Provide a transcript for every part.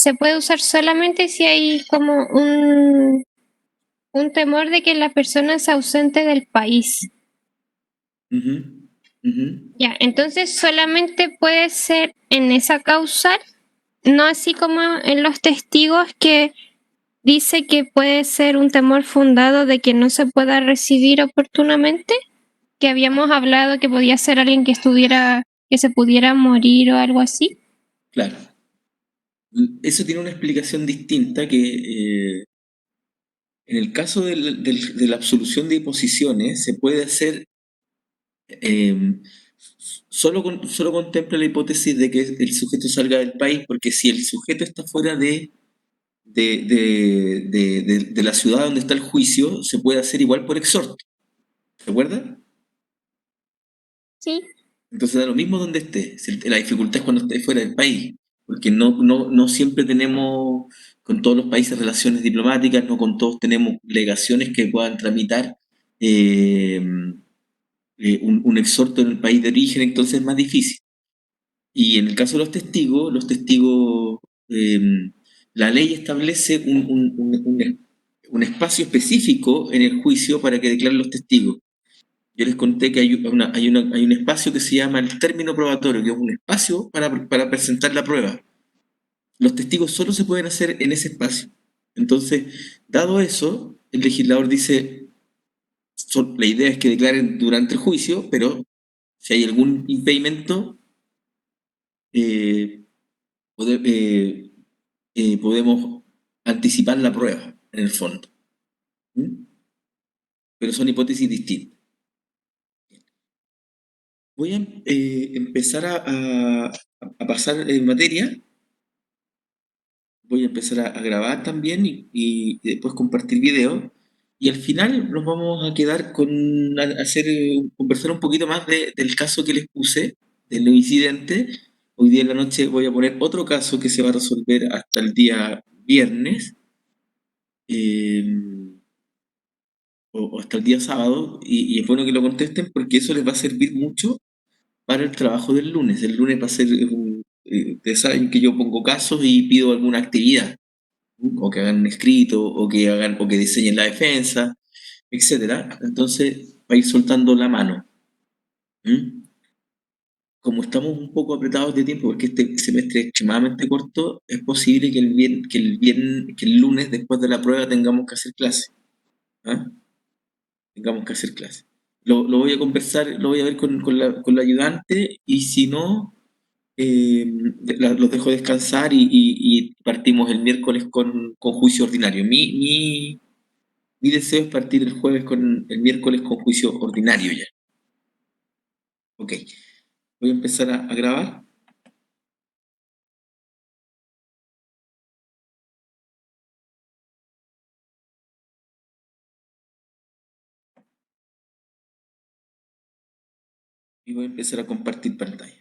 se puede usar solamente si hay como un temor de que la persona se ausente del país. Ujú, ujú. Ya, entonces solamente puede ser en esa causal, no así como en los testigos que dice que puede ser un temor fundado de que no se pueda recibir oportunamente, que habíamos hablado que podía ser alguien que estuviera, que se pudiera morir o algo así. Claro. Eso tiene una explicación distinta que en el caso de la absolución de posiciones se puede hacer, eh, solo contempla la hipótesis de que el sujeto salga del país, porque si el sujeto está fuera de la ciudad donde está el juicio, se puede hacer igual por exhorto. ¿Se acuerda? Sí, Entonces da lo mismo donde esté. La dificultad es cuando esté fuera del país, porque no siempre tenemos con todos los países relaciones diplomáticas, no con todos tenemos legaciones que puedan tramitar eh, un exhorto en el país de origen, entonces es más difícil. Y en el caso de los testigos, eh, la ley establece un espacio específico en el juicio para que declaren los testigos. Yo les conté que hay un espacio que se llama el término probatorio, que es un espacio para presentar la prueba. Los testigos solo se pueden hacer en ese espacio. Entonces, dado eso, el legislador dice, la idea es que declaren durante el juicio, pero si hay algún impedimento, eh, eh, podemos anticipar la prueba, en el fondo. ¿Mm? Pero son hipótesis distintas. Voy a empezar a pasar en materia. Voy a empezar a grabar también y después compartir video. Y al final nos vamos a quedar con hacer, conversar un poquito más del caso que les puse, del incidente. Hoy día en la noche voy a poner otro caso que se va a resolver hasta el día viernes, eh, o hasta el día sábado, y es bueno que lo contesten porque eso les va a servir mucho para el trabajo del lunes. El lunes va a ser ustedes saben que yo pongo casos y pido alguna actividad, o que hagan un escrito, o que diseñen la defensa, etcétera. Entonces, va a ir soltando la mano. ¿Mm? Como estamos un poco apretados de tiempo, porque este semestre es extremadamente corto, es posible que que el lunes, después de la prueba, tengamos que hacer clase. ¿Ah? Tengamos que hacer clase. Lo voy a conversar, lo voy a ver con la ayudante, y si no, los dejo descansar y partimos el miércoles con juicio ordinario. Mi deseo es partir el miércoles con juicio ordinario ya. Ok, voy a empezar a grabar. Y voy a empezar a compartir pantalla.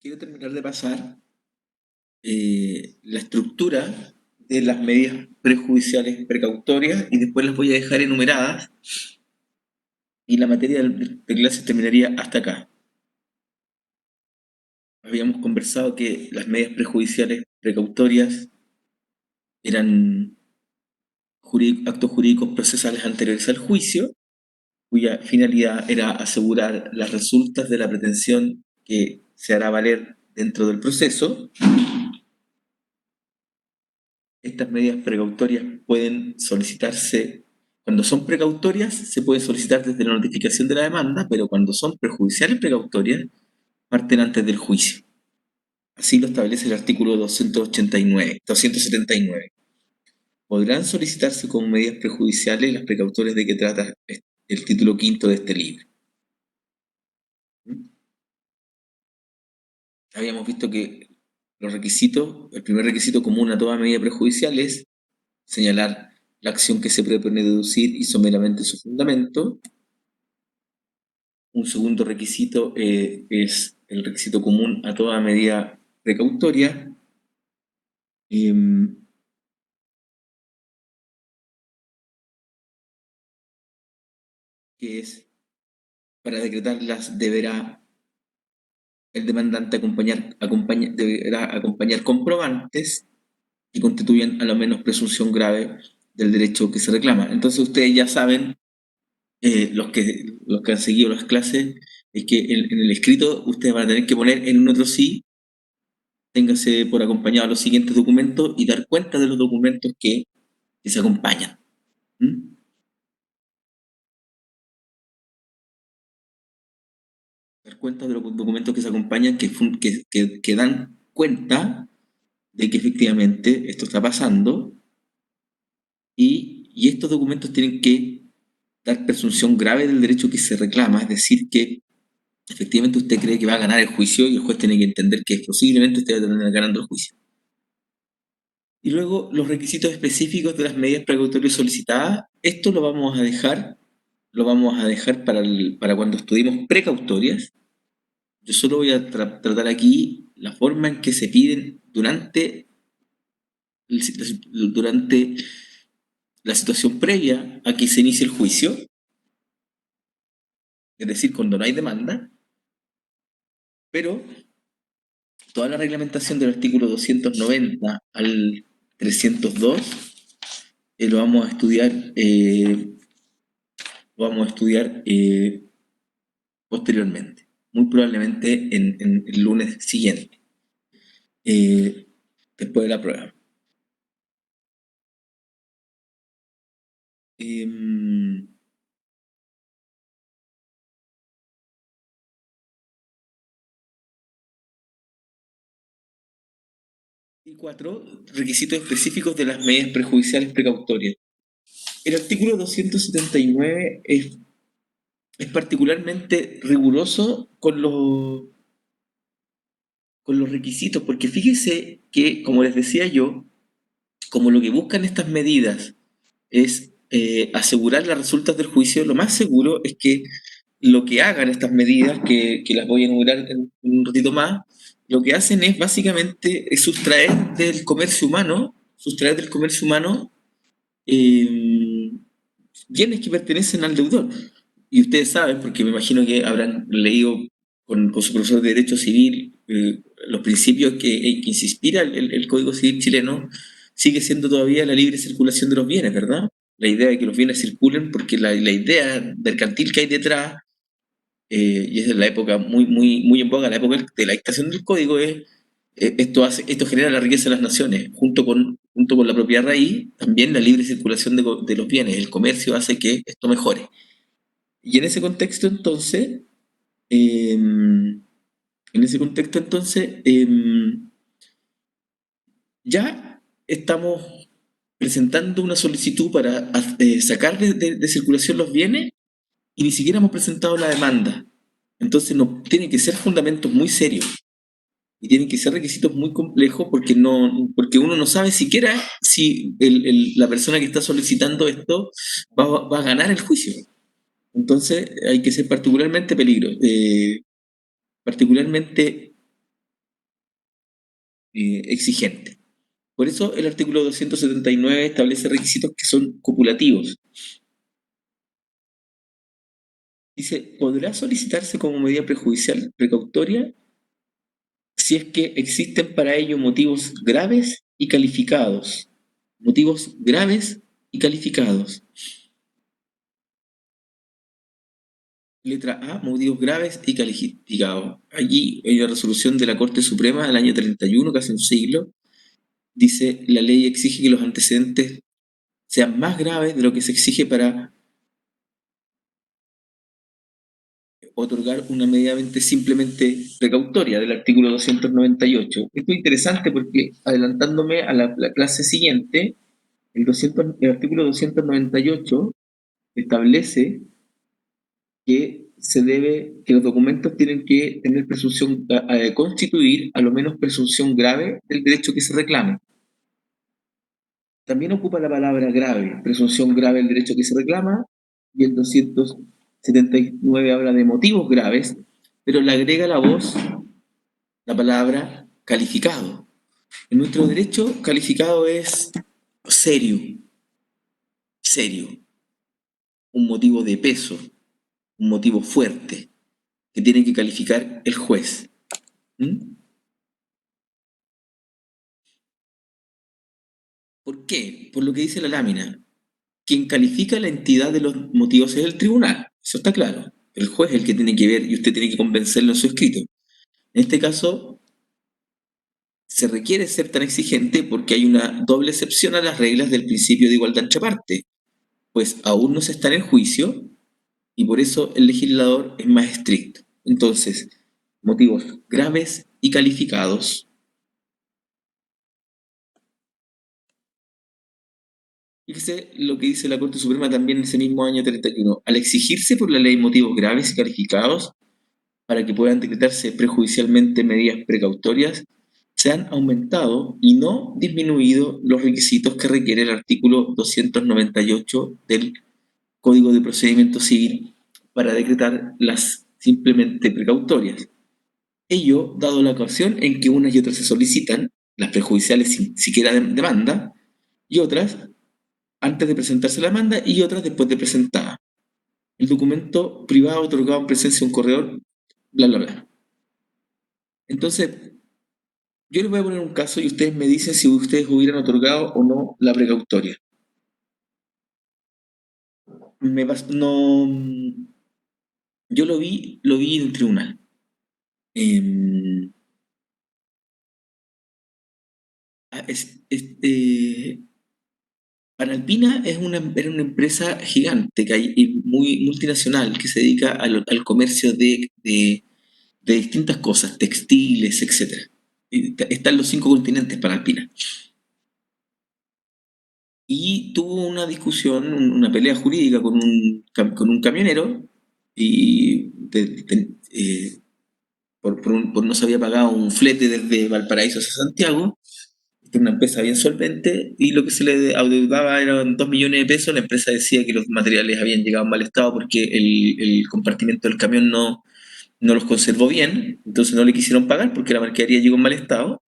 Quiero terminar de pasar la estructura de las medidas prejudiciales precautorias y después las voy a dejar enumeradas, y la materia de clases terminaría hasta acá. Habíamos conversado que las medidas prejudiciales precautorias eran actos jurídicos procesales anteriores al juicio, cuya finalidad era asegurar las resultas de la pretensión que se hará valer dentro del proceso. Estas medidas precautorias pueden solicitarse, cuando son precautorias, se pueden solicitar desde la notificación de la demanda, pero cuando son prejudiciales precautorias, parten antes del juicio. Así lo establece el artículo 279. Podrán solicitarse como medidas prejudiciales las precautorias de que trata el título quinto de este libro. ¿Mm? habíamos visto que los requisitos, el primer requisito común a toda medida prejudicial es señalar la acción que se propone deducir y someramente su fundamento. Un segundo requisito es el requisito común a toda medida precautoria. Que es, para decretarlas deberá el demandante deberá acompañar comprobantes que constituyan a lo menos presunción grave del derecho que se reclama. Entonces ustedes ya saben, los que han seguido las clases, es que en el escrito ustedes van a tener que poner en un otro sí, téngase por acompañado los siguientes documentos y dar cuenta de los documentos que se acompañan. ¿Mm? Dar cuenta de los documentos que se acompañan, que dan cuenta de que efectivamente esto está pasando y estos documentos tienen que dar presunción grave del derecho que se reclama, es decir, que efectivamente usted cree que va a ganar el juicio y el juez tiene que entender que posiblemente usted va a terminar ganando el juicio. Y luego los requisitos específicos de las medidas precautorias solicitadas, esto lo vamos a dejar para cuando estudiemos precautorias. Yo solo voy a tratar aquí la forma en que se piden durante la situación previa a que se inicie el juicio, es decir, cuando no hay demanda, pero toda la reglamentación del artículo 290 al 302 lo vamos a estudiar, posteriormente, muy probablemente en el lunes siguiente, después de la prueba. Y 4. Requisitos específicos de las medidas prejudiciales precautorias. El artículo 279 es particularmente riguroso con los requisitos, porque fíjese que, como les decía yo, como lo que buscan estas medidas es asegurar las resultas del juicio, lo más seguro es que lo que hagan estas medidas, que las voy a enumerar en un ratito más, lo que hacen es básicamente sustraer del comercio humano eh, bienes que pertenecen al deudor. Y ustedes saben, porque me imagino que habrán leído con su profesor de Derecho Civil, los principios que se inspira el Código Civil chileno, sigue siendo todavía la libre circulación de los bienes, ¿verdad? La idea de que los bienes circulen, porque la idea mercantil que hay detrás, y es de la época muy en boga, la época de la dictación del Código, es esto genera la riqueza de las naciones, junto con la propia raíz, también la libre circulación de los bienes, el comercio hace que esto mejore. Y ya estamos presentando una solicitud para sacar de circulación los bienes y ni siquiera hemos presentado la demanda. Entonces no, tienen que ser fundamentos muy serios y tienen que ser requisitos muy complejos porque uno no sabe siquiera si la persona que está solicitando esto va a ganar el juicio. Entonces hay que ser particularmente exigente. Por eso el artículo 279 establece requisitos que son copulativos. Dice, podrá solicitarse como medida prejudicial precautoria si es que existen para ello motivos graves y calificados. Motivos graves y calificados. Letra A, motivos graves y calificados. Allí hay una resolución de la Corte Suprema del año 31, casi un siglo. Dice, la ley exige que los antecedentes sean más graves de lo que se exige para otorgar una medida simplemente precautoria del artículo 298. Esto es interesante porque, adelantándome a la clase siguiente, el artículo 298 establece que se debe, que los documentos tienen que tener presunción, constituir a lo menos presunción grave del derecho que se reclama. También ocupa la palabra grave, presunción grave del derecho que se reclama, y el 279 habla de motivos graves, pero le agrega la voz la palabra calificado. En nuestro derecho, calificado es serio, serio, un motivo de peso, un motivo fuerte, que tiene que calificar el juez. ¿Mm? ¿Por qué? Por lo que dice la lámina. Quien califica la entidad de los motivos es el tribunal, eso está claro. El juez es el que tiene que ver y usted tiene que convencerlo en su escrito. En este caso, se requiere ser tan exigente porque hay una doble excepción a las reglas del principio de igualdad entre partes, pues aún no se está en el juicio y por eso el legislador es más estricto. Entonces, motivos graves y calificados. Fíjese lo que dice la Corte Suprema también en ese mismo año 31. Al exigirse por la ley motivos graves y calificados para que puedan decretarse prejudicialmente medidas precautorias, se han aumentado y no disminuido los requisitos que requiere el artículo 298 del Código de Procedimiento Civil para decretar las simplemente precautorias. Ello dado la ocasión en que unas y otras se solicitan, las prejudiciales sin siquiera demanda, y otras antes de presentarse la demanda y otras después de presentada. El documento privado otorgado en presencia de un corredor, bla, bla, bla. Entonces, yo les voy a poner un caso y ustedes me dicen si ustedes hubieran otorgado o no la precautoria. No, yo lo vi en el tribunal. Panalpina era una empresa gigante, muy multinacional, que se dedica al comercio de distintas cosas, textiles, etc. Está en los 5 continentes Panalpina. Y tuvo una discusión, una pelea jurídica con un camionero y por no se había pagado un flete desde Valparaíso hacia Santiago. Esta es una empresa bien solvente y lo que se le adeudaba eran 2 millones de pesos. La empresa decía que los materiales habían llegado en mal estado porque el compartimento del camión no los conservó bien, entonces no le quisieron pagar porque la mercadería llegó en mal estado.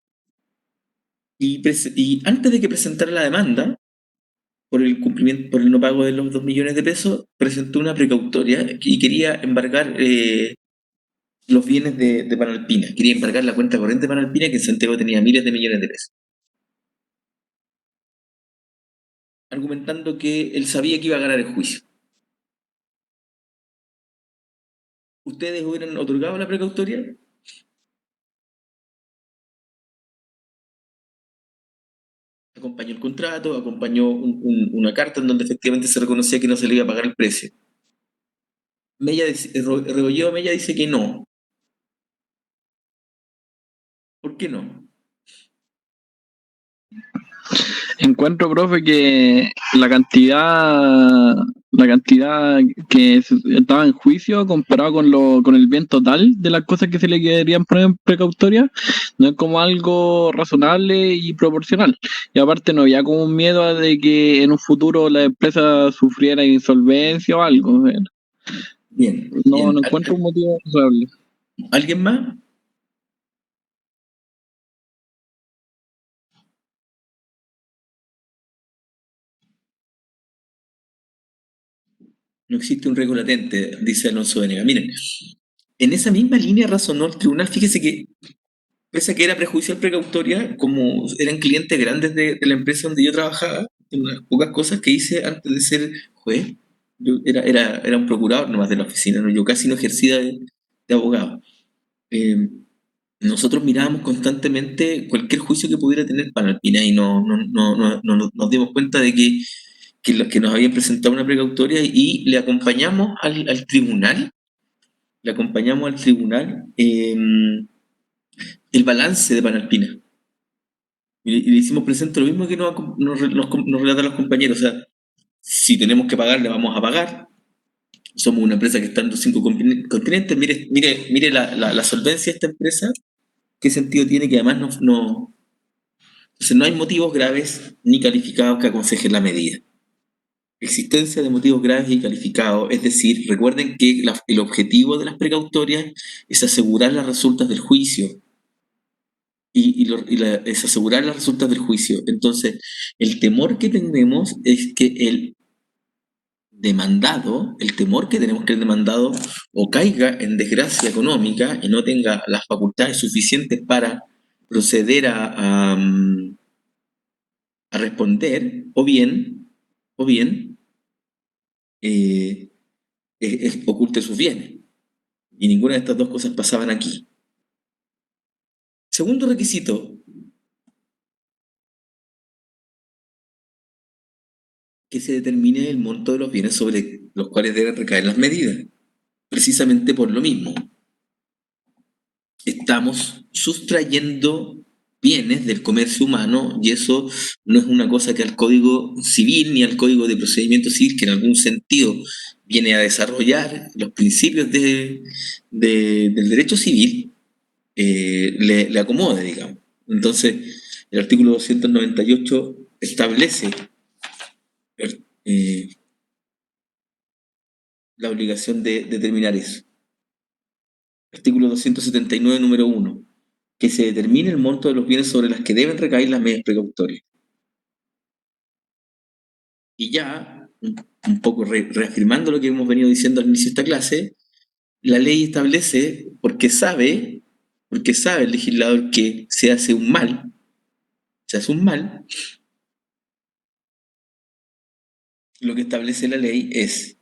Y antes de que presentara la demanda, por el no pago de los 2 millones de pesos, presentó una precautoria y quería embargar los bienes de Panalpina. Quería embargar la cuenta corriente de Panalpina, que en Santiago tenía miles de millones de pesos. Argumentando que él sabía que iba a ganar el juicio. ¿Ustedes hubieran otorgado la precautoria? Acompañó el contrato, acompañó una carta en donde efectivamente se reconocía que no se le iba a pagar el precio. Rebolledo Mella dice que no. ¿Por qué no? Encuentro, profe, que la cantidad que estaba en juicio comparado con el bien total de las cosas que se le querían poner en precautoria, no es como algo razonable y proporcional. Y aparte no había como un miedo a de que en un futuro la empresa sufriera insolvencia o algo. Bien. No encuentro un motivo razonable. ¿Alguien más? No existe un riesgo latente, dice Alonso Venega. Miren, en esa misma línea razonó el tribunal. Fíjese que, pese a que era prejudicial precautoria, como eran clientes grandes de la empresa donde yo trabajaba, unas pocas cosas que hice antes de ser juez, yo era un procurador nomás de la oficina, ¿no? Yo casi no ejercía de abogado. Nosotros mirábamos constantemente cualquier juicio que pudiera tener Panalpina y nos dimos cuenta de que nos habían presentado una precautoria y le acompañamos al tribunal, el balance de Panalpina. Y le hicimos presente lo mismo que nos relatan los compañeros. O sea, si tenemos que pagar, le vamos a pagar. somos una empresa que está en los 5 continentes, mire la solvencia de esta empresa, qué sentido tiene que además entonces no hay motivos graves ni calificados que aconsejen la medida. Existencia de motivos graves y calificados, es decir, recuerden que el objetivo de las precautorias es asegurar las resultas del juicio. Es asegurar las resultas del juicio. Entonces, el temor que tenemos es que el temor que tenemos que el demandado o caiga en desgracia económica y no tenga las facultades suficientes para proceder a responder, o bien oculte sus bienes. Y ninguna de estas dos cosas pasaban aquí. Segundo requisito, que se determine el monto de los bienes sobre los cuales deben recaer las medidas. Precisamente por lo mismo. Estamos sustrayendo bienes del comercio humano y eso no es una cosa que al Código Civil ni al Código de Procedimiento Civil, que en algún sentido viene a desarrollar los principios del derecho civil, le acomode, digamos. Entonces, el artículo 298 establece la obligación de determinar eso. Artículo 279, número 1. Que se determine el monto de los bienes sobre las que deben recaer las medidas precautorias. Y ya, un poco reafirmando lo que hemos venido diciendo al inicio de esta clase, la ley establece, porque sabe el legislador que se hace un mal, lo que establece la ley es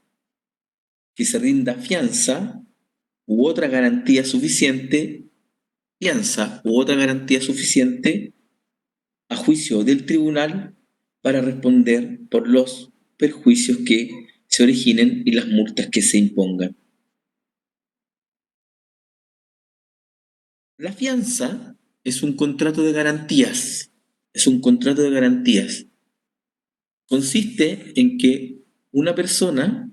que se rinda fianza u otra garantía suficiente, a juicio del tribunal para responder por los perjuicios que se originen y las multas que se impongan. La fianza es un contrato de garantías. Consiste en que una persona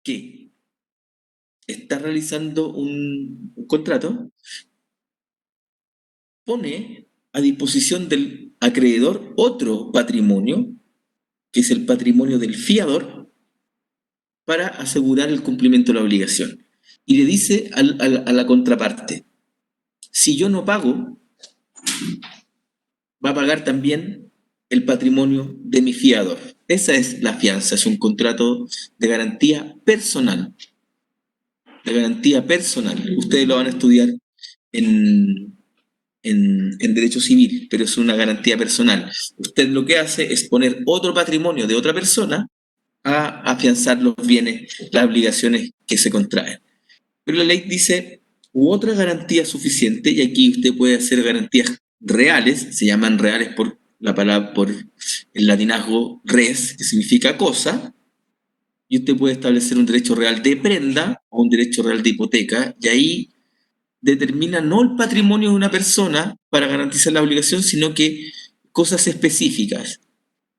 que está realizando un contrato pone a disposición del acreedor otro patrimonio, que es el patrimonio del fiador, para asegurar el cumplimiento de la obligación. Y le dice a la contraparte, si yo no pago, va a pagar también el patrimonio de mi fiador. Esa es la fianza, es un contrato de garantía personal. Ustedes lo van a estudiar en derecho civil, pero es una garantía personal. Usted lo que hace es poner otro patrimonio de otra persona a afianzar los bienes, las obligaciones que se contraen. Pero la ley dice, u otra garantía suficiente, y aquí usted puede hacer garantías reales, se llaman reales por el latinazgo res, que significa cosa, y usted puede establecer un derecho real de prenda o un derecho real de hipoteca, y ahí determina no el patrimonio de una persona para garantizar la obligación, sino que cosas específicas.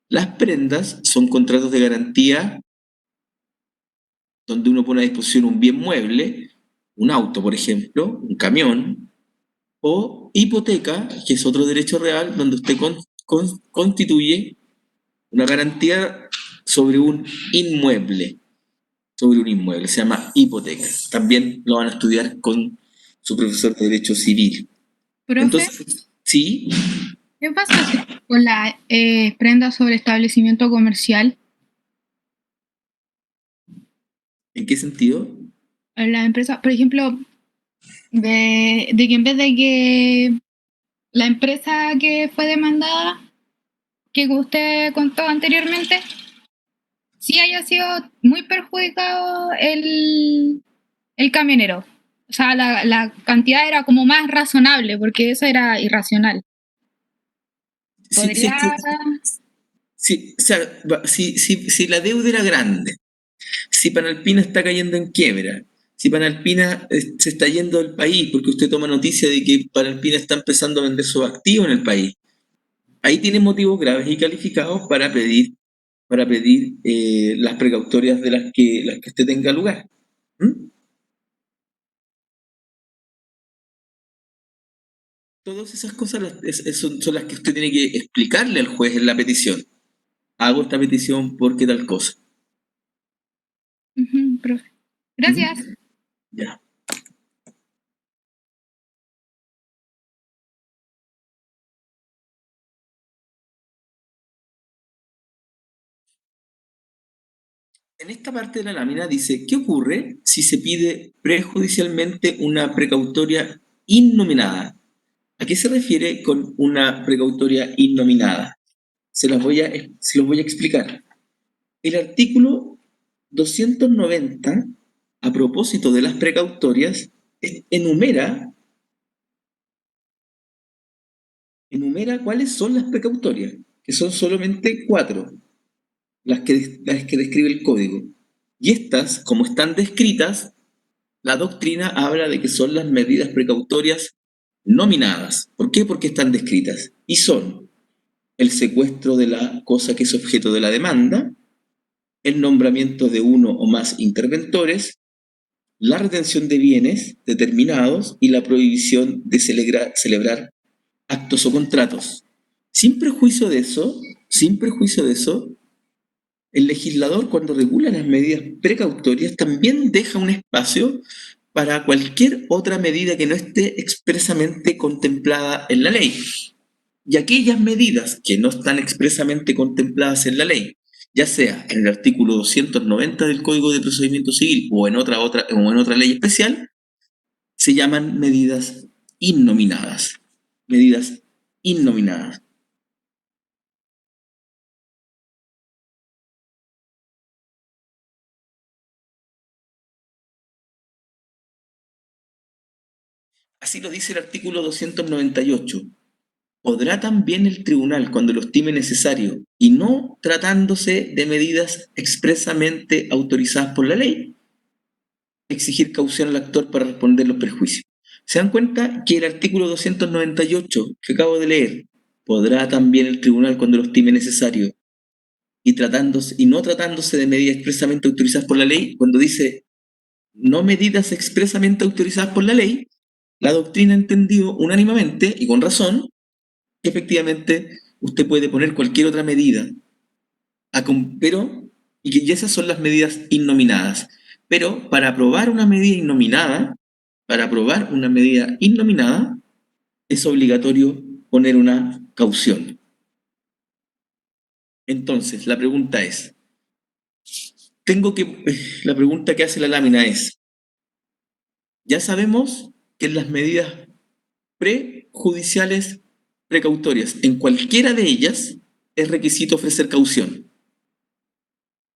Las prendas son contratos de garantía donde uno pone a disposición un bien mueble, un auto, por ejemplo, un camión, o hipoteca, que es otro derecho real, donde usted constituye una garantía sobre un inmueble, se llama hipoteca. También lo van a estudiar con su profesor de Derecho Civil. Profe, Entonces, ¿sí? ¿qué pasa con la prenda sobre establecimiento comercial? ¿En qué sentido? En la empresa, por ejemplo, de que en vez de que la empresa que fue demandada, que usted contó anteriormente, sí haya sido muy perjudicado el camionero. O sea, la cantidad era como más razonable, porque eso era irracional. ¿Podría...? Si la deuda era grande, si Panalpina está cayendo en quiebra, si Panalpina se está yendo del país porque usted toma noticia de que Panalpina está empezando a vender sus activos en el país, ahí tiene motivos graves y calificados para pedir para pedir las precautorias de las que usted tenga lugar. ¿Mm? Todas esas cosas son las que usted tiene que explicarle al juez en la petición. Hago esta petición porque tal cosa. Ujú, profe. Gracias. Ya. En esta parte de la lámina dice, ¿qué ocurre si se pide prejudicialmente una precautoria innominada? ¿A qué se refiere con una precautoria innominada? Se los voy a explicar. El artículo 290, a propósito de las precautorias, enumera cuáles son las precautorias, que son solamente 4, las que describe el código. Y estas, como están descritas, la doctrina habla de que son las medidas precautorias nominadas. ¿Por qué? Porque están descritas. Y son el secuestro de la cosa que es objeto de la demanda, el nombramiento de uno o más interventores, la retención de bienes determinados y la prohibición de celebrar actos o contratos. Sin prejuicio de eso, el legislador, cuando regula las medidas precautorias, también deja un espacio para cualquier otra medida que no esté expresamente contemplada en la ley. Y aquellas medidas que no están expresamente contempladas en la ley, ya sea en el artículo 290 del Código de Procedimiento Civil o en otra ley especial, se llaman medidas innominadas. Medidas innominadas. Así lo dice el artículo 298. Podrá también el tribunal, cuando lo estime necesario, y no tratándose de medidas expresamente autorizadas por la ley, exigir caución al actor para responder los perjuicios. ¿Se dan cuenta que el artículo 298 que acabo de leer, podrá también el tribunal, cuando lo estime necesario, y no tratándose de medidas expresamente autorizadas por la ley, cuando dice no medidas expresamente autorizadas por la ley, la doctrina ha entendido unánimemente y con razón que efectivamente usted puede poner cualquier otra medida, y esas son las medidas innominadas. Pero para aprobar una medida innominada, es obligatorio poner una caución. Entonces, la pregunta que hace la lámina es, ya sabemos que en las medidas prejudiciales precautorias, en cualquiera de ellas, es requisito ofrecer caución.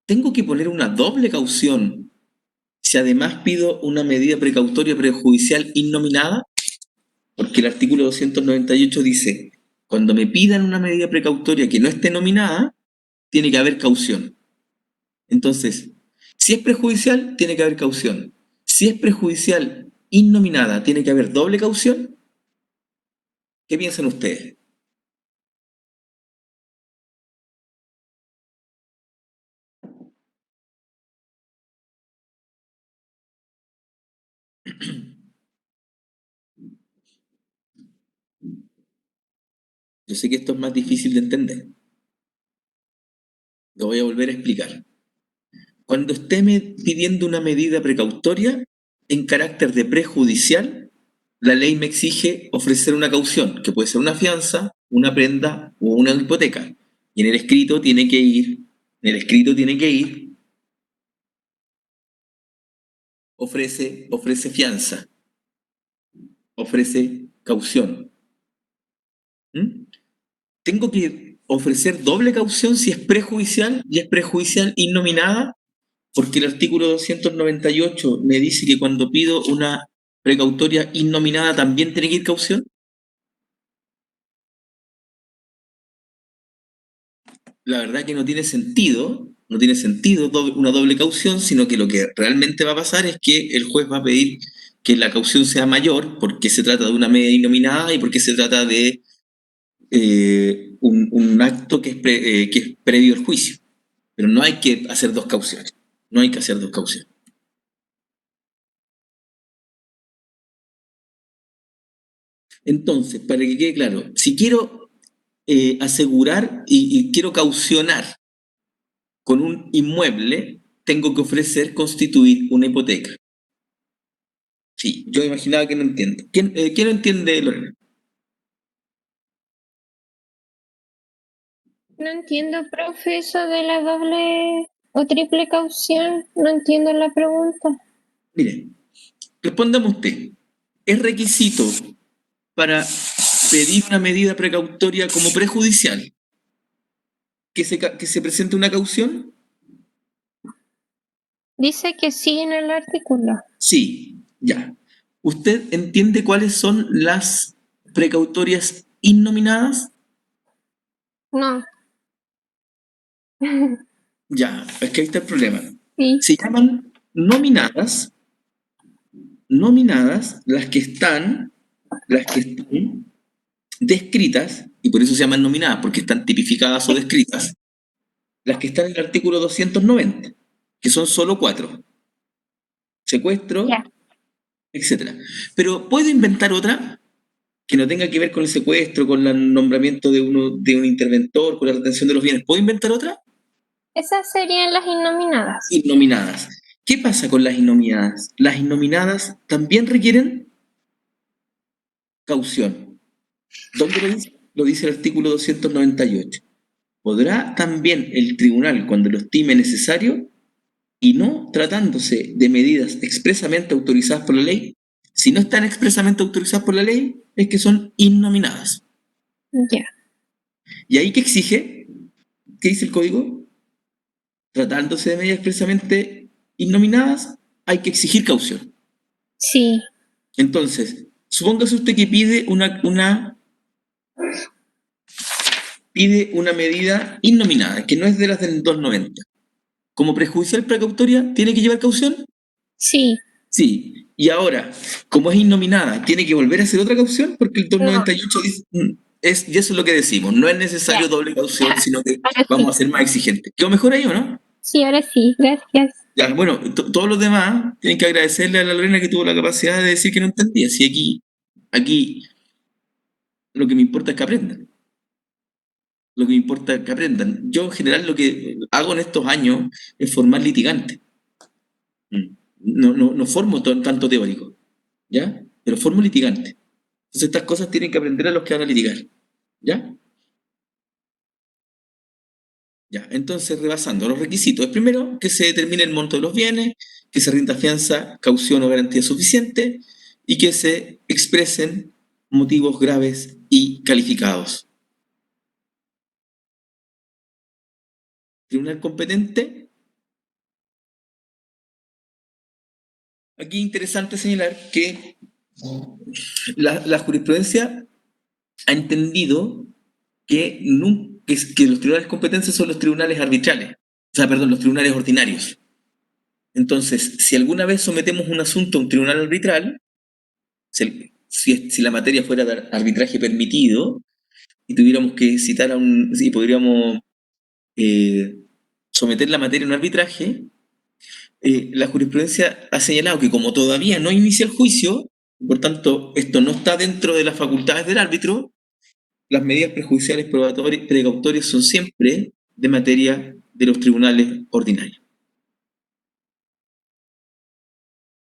¿Tengo que poner una doble caución si además pido una medida precautoria prejudicial innominada? Porque el artículo 298 dice, cuando me pidan una medida precautoria que no esté nominada, tiene que haber caución. Entonces, si es prejudicial, tiene que haber caución. Si es prejudicial innominada, tiene que haber doble caución. ¿Qué piensan ustedes? Yo sé que esto es más difícil de entender. Lo voy a volver a explicar. Cuando esté pidiendo una medida precautoria en carácter de prejudicial, la ley me exige ofrecer una caución, que puede ser una fianza, una prenda o una hipoteca. Y en el escrito tiene que ir, ofrece fianza, ofrece caución. ¿Mm? Tengo que ofrecer doble caución si es prejudicial y es prejudicial innominada, porque el artículo 298 me dice que cuando pido una precautoria innominada también tiene que ir caución. La verdad que no tiene sentido una doble caución, sino que lo que realmente va a pasar es que el juez va a pedir que la caución sea mayor porque se trata de una medida innominada y porque se trata de un acto que es previo al juicio. pero no hay que hacer dos cauciones. No hay que hacer dos cauciones. Entonces, para que quede claro, si quiero asegurar y quiero caucionar con un inmueble, tengo que constituir una hipoteca. Sí, yo imaginaba que no entiendo. ¿Quién no entiende, Lorena? No entiendo, profe, eso de la doble o triple caución. No entiendo la pregunta. Mire, respóndame usted. ¿Es requisito para pedir una medida precautoria como prejudicial que se presente una caución? Dice que sí en el artículo. Sí, ya. ¿Usted entiende cuáles son las precautorias innominadas? No. Ya, es que ahí está el problema. Sí. Se llaman nominadas las que están descritas, y por eso se llaman nominadas, porque están tipificadas o descritas, las que están en el artículo 290, que son solo 4. Secuestro, Ya. etc. Pero ¿puedo inventar otra que no tenga que ver con el secuestro, con el nombramiento de un interventor, con la retención de los bienes? ¿Puedo inventar otra? Esas serían las innominadas. Innominadas. ¿Qué pasa con las innominadas? Las innominadas también requieren caución. ¿Dónde lo dice? Lo dice el artículo 298. Podrá también el tribunal, cuando lo estime necesario, y no tratándose de medidas expresamente autorizadas por la ley, si no están expresamente autorizadas por la ley, es que son innominadas. Ya. ¿Y ahí qué exige? ¿Qué dice el código? Tratándose de medidas expresamente innominadas, hay que exigir caución. Sí. Entonces, supóngase usted que pide una medida innominada, que no es de las del 290. Como prejudicial precautoria, ¿tiene que llevar caución? Sí. Sí. Y ahora, como es innominada, ¿tiene que volver a hacer otra caución? Porque el 298 dice, y eso es lo que decimos, no es necesario Ya. doble caución, sino que Ahora vamos a sí. ser más exigentes. ¿Quedó mejor ahí o no? Sí, ahora sí. Gracias. Ya, bueno, todos los demás tienen que agradecerle a la Lorena que tuvo la capacidad de decir que no entendía. Si aquí lo que me importa es que aprendan. Lo que me importa es que aprendan. Yo en general lo que hago en estos años es formar litigantes. No formo tanto teórico, ¿ya? Pero formo litigantes. Entonces estas cosas tienen que aprender a los que van a litigar, ¿ya? Ya, entonces rebasando los requisitos. El primero, que se determine el monto de los bienes, que se rinda fianza, caución o garantía suficiente y que se expresen motivos graves y calificados. Tribunal competente. Aquí es interesante señalar que la jurisprudencia ha entendido que los tribunales competentes son los tribunales arbitrales, los tribunales ordinarios. Entonces, si alguna vez sometemos un asunto a un tribunal arbitral, si la materia fuera de arbitraje permitido y tuviéramos que citar si podríamos someter la materia a un arbitraje, la jurisprudencia ha señalado que como todavía no inicia el juicio, por tanto, esto no está dentro de las facultades del árbitro, las medidas prejudiciales precautorias son siempre de materia de los tribunales ordinarios.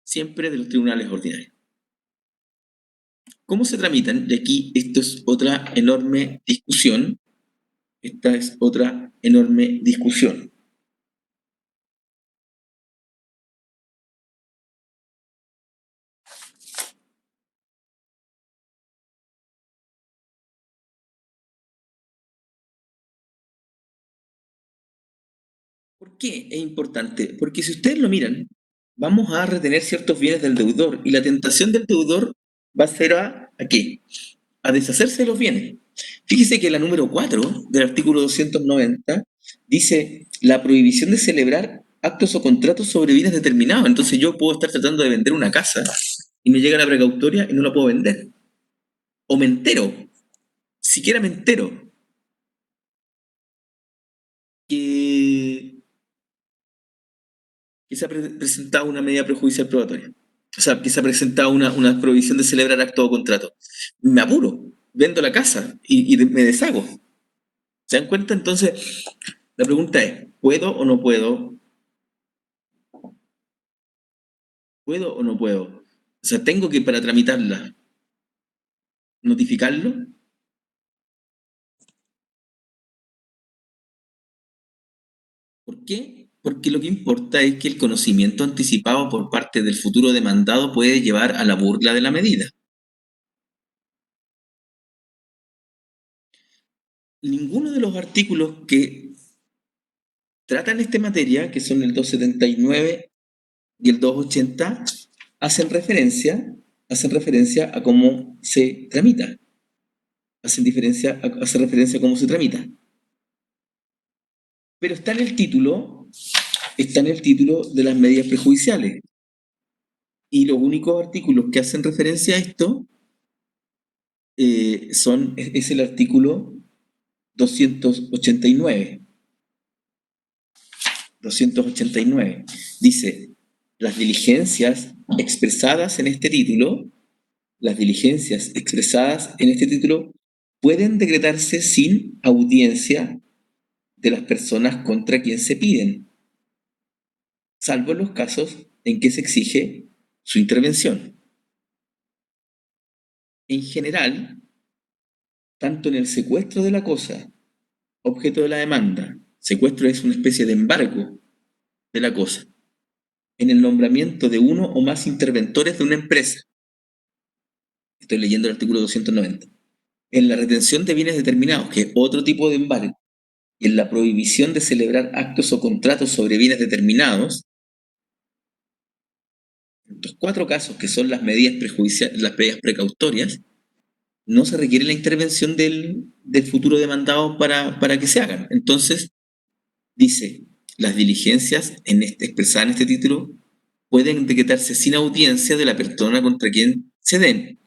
Siempre de los tribunales ordinarios. ¿Cómo se tramitan? Y aquí esto es otra enorme discusión. Esta es otra enorme discusión. ¿Por qué es importante? Porque si ustedes lo miran, vamos a retener ciertos bienes del deudor y la tentación del deudor va a ser ¿a qué? A deshacerse de los bienes. Fíjese que la número 4 del artículo 290 dice la prohibición de celebrar actos o contratos sobre bienes determinados. Entonces yo puedo estar tratando de vender una casa y me llega la precautoria y no la puedo vender. O me entero, siquiera me entero, que que se ha presentado una medida prejudicial probatoria. O sea, que se ha presentado una prohibición de celebrar acto o contrato. Me apuro, vendo la casa y me deshago. ¿Se dan cuenta? Entonces, la pregunta es, ¿puedo o no puedo? ¿Puedo o no puedo? O sea, tengo que, para tramitarla, notificarlo. ¿Por qué? Porque lo que importa es que el conocimiento anticipado por parte del futuro demandado puede llevar a la burla de la medida. Ninguno de los artículos que tratan esta materia, que son el 279 y el 280, hacen referencia a cómo se tramita. Hacen referencia a cómo se tramita. Pero está en el título de las medidas prejudiciales. Y los únicos artículos que hacen referencia a esto es el artículo 289. 289. Dice, las diligencias expresadas en este título pueden decretarse sin audiencia de las personas contra quien se piden, salvo en los casos en que se exige su intervención. En general, tanto en el secuestro de la cosa, objeto de la demanda, secuestro es una especie de embargo de la cosa, en el nombramiento de uno o más interventores de una empresa, estoy leyendo el artículo 290, en la retención de bienes determinados, que es otro tipo de embargo, y en la prohibición de celebrar actos o contratos sobre bienes determinados, en estos 4 casos, que son las medidas precautorias, no se requiere la intervención del futuro demandado para que se hagan. Entonces, dice, las diligencias expresadas en este título pueden decretarse sin audiencia de la persona contra quien se den,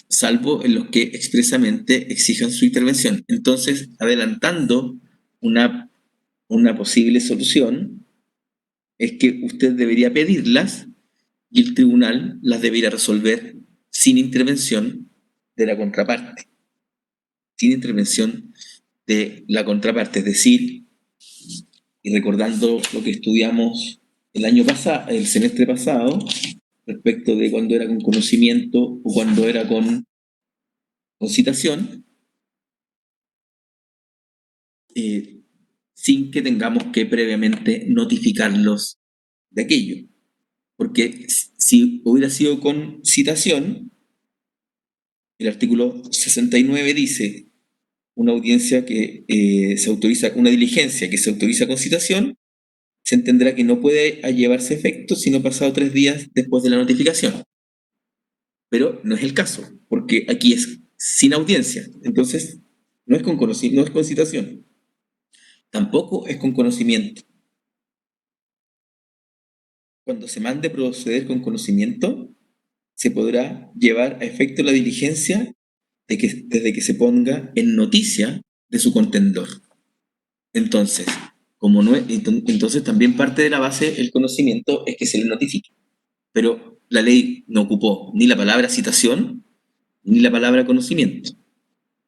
salvo en los que expresamente exijan su intervención. Entonces, adelantando una posible solución, es que usted debería pedirlas y el tribunal las debería resolver sin intervención de la contraparte. Sin intervención de la contraparte, es decir, y recordando lo que estudiamos el semestre pasado, respecto de cuando era con conocimiento o cuando era con citación, sin que tengamos que previamente notificarlos de aquello. Porque si hubiera sido con citación, el artículo 69 dice una audiencia que se autoriza, una diligencia que se autoriza con citación, se entenderá que no puede llevarse efecto sino pasado 3 días después de la notificación. Pero no es el caso, porque aquí es sin audiencia. Entonces, no es con citación. Tampoco es con conocimiento. Cuando se mande proceder con conocimiento, se podrá llevar a efecto la diligencia desde que se ponga en noticia de su contendor. Entonces, entonces también parte de la base el conocimiento es que se le notifique. Pero la ley no ocupó ni la palabra citación ni la palabra conocimiento.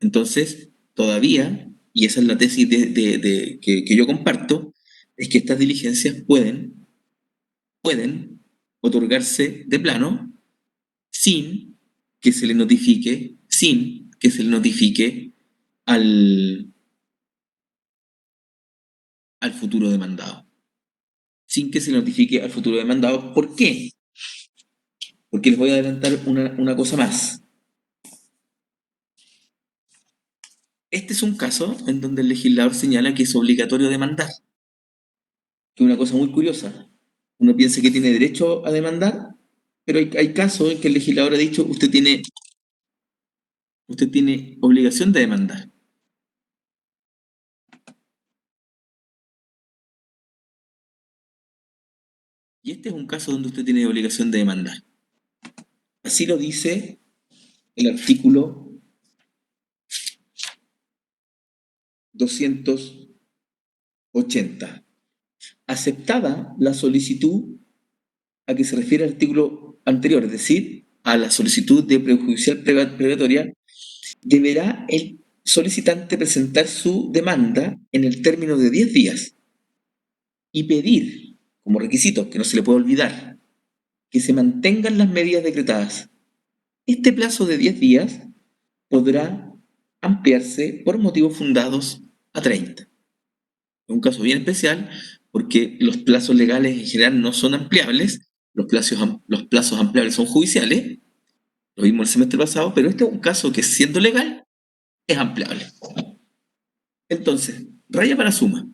Entonces, todavía, y esa es la tesis que yo comparto, es que estas diligencias pueden otorgarse de plano sin que se le notifique al futuro demandado. Sin que se le notifique al futuro demandado. ¿Por qué? Porque les voy a adelantar una cosa más. Este es un caso en donde el legislador señala que es obligatorio demandar. Que es una cosa muy curiosa. Uno piensa que tiene derecho a demandar, pero hay casos en que el legislador ha dicho usted tiene obligación de demandar. Y este es un caso donde usted tiene obligación de demandar. Así lo dice el artículo 280. aceptada la solicitud a que se refiere al artículo anterior, es decir, a la solicitud de prejudicial prevatoria, deberá el solicitante presentar su demanda en el término de 10 días y pedir, como requisito, que no se le puede olvidar, que se mantengan las medidas decretadas. Este plazo de 10 días podrá ampliarse por motivos fundados a 30. Es un caso bien especial porque los plazos legales en general no son ampliables, los plazos ampliables son judiciales, lo vimos el semestre pasado, pero este es un caso que siendo legal es ampliable. Entonces, raya para suma.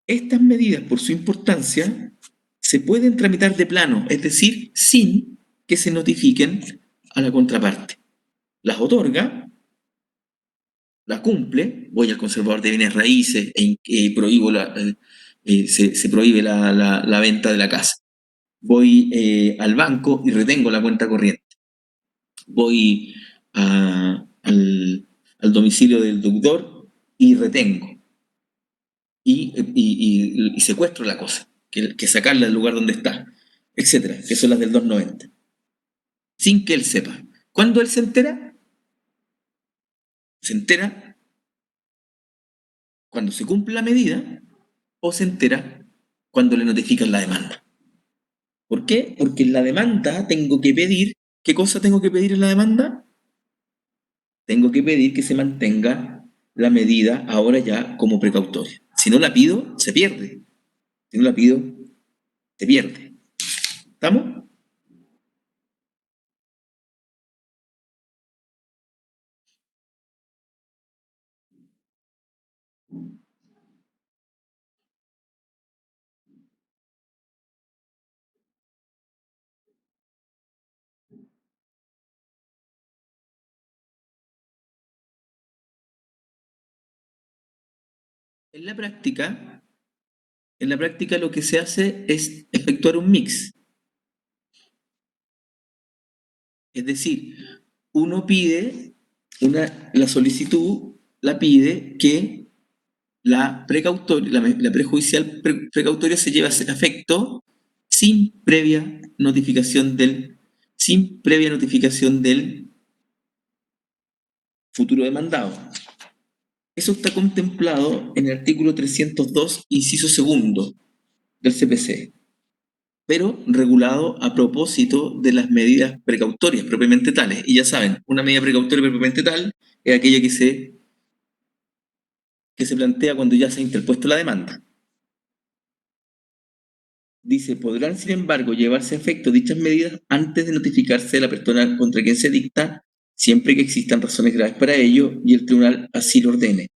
Estas medidas, por su importancia, se pueden tramitar de plano, es decir, sin que se notifiquen a la contraparte. Las otorga, las cumple, voy al conservador de bienes raíces prohíbo se prohíbe la venta de la casa. Voy al banco y retengo la cuenta corriente. Voy al domicilio del deudor y retengo. Y secuestro la cosa, que sacarla del lugar donde está, etcétera, que son las del 290. Sin que él sepa. ¿Cuándo él se entera? Se entera cuando se cumple la medida o se entera cuando le notifican la demanda. ¿Por qué? Porque en la demanda tengo que pedir, ¿qué cosa tengo que pedir en la demanda? Tengo que pedir que se mantenga la medida ahora ya como precautoria. Si no la pido, se pierde. Si no la pido, se pierde. ¿Estamos? En la práctica lo que se hace es efectuar un mix. Es decir, uno pide, la solicitud la pide que la prejudicial precautoria se lleve a efecto sin previa notificación del futuro demandado. Eso está contemplado en el artículo 302, inciso segundo del CPC, pero regulado a propósito de las medidas precautorias propiamente tales. Y ya saben, una medida precautoria propiamente tal es aquella que se plantea cuando ya se ha interpuesto la demanda. Dice, podrán sin embargo llevarse a efecto dichas medidas antes de notificarse a la persona contra quien se dicta, siempre que existan razones graves para ello y el tribunal así lo ordene.